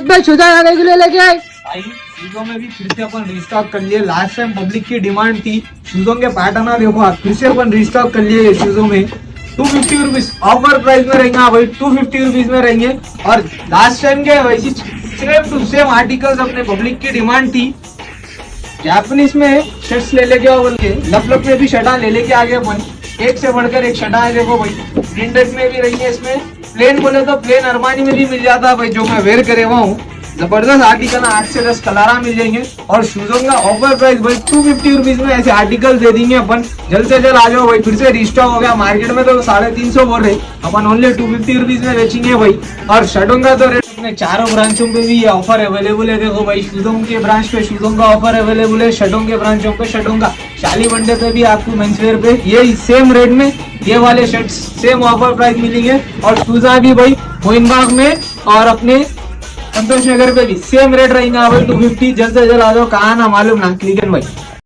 रोहित भाई शूज आने के लिए लेके आए भाई शूजों में भी फिर से अपन रिस्टॉक कर लिए। लास्ट टाइम पब्लिक की डिमांड थी शूजों के पैटर्न देखो आप, फिर से अपन रिस्टॉक कर लिए शूजों में 250 रुपीज ऑफर प्राइस में रहेंगे। हाँ भाई 250 रुपीज में रहेंगे। और लास्ट टाइम के वैसी सेम टू सेम आर्टिकल्स अपने पब्लिक की डिमांड थी। जापानीज में शर्ट्स ले लेके आओ बोल के, लप में भी शर्टा ले लेके आ गए अपन, एक से बढ़कर एक शर्टा है। देखो भाई प्रिंटेड में भी रहेंगे, इसमें प्लेन बोले तो प्लेन अरमानी में भी मिल जाता है भाई, जो मैं वेयर करे हुआ हूँ। जबरदस्त आर्टिकल 8 से 10 कलरा मिल जाएंगे। और शूजों का ऑफर प्राइस भाई 250 रुपीज में ऐसे आर्टिकल दे देंगे अपन। जल्द से जल्द आ जाओ भाई, फिर से रिस्टॉक हो गया। मार्केट में तो 350 बोल रहे, अपन ओनली 250 रुपीज में बेचेंगे भाई। और शर्टों का तो रेट अपने चारों ब्रांचों पे भी ये ऑफर अवेलेबल है। देखो भाई शूजों के ब्रांच पे शूजों का ऑफर अवेलेबल है, शर्टों के ब्रांचों पे शर्टों का। शाली मंडे पे भी आपको मेंसवेयर पे ये सेम रेट में ये वाले शर्ट्स सेम ऑफर प्राइस मिलेंगे। और शूजा भी भाई मोइनबाग में और अपने संतोष नगर पे भी सेम रेट रहेंगे भाई 250। जल्द से जल्द आ जाओ, कहाँ ना मालूम ना क्लिकन भाई।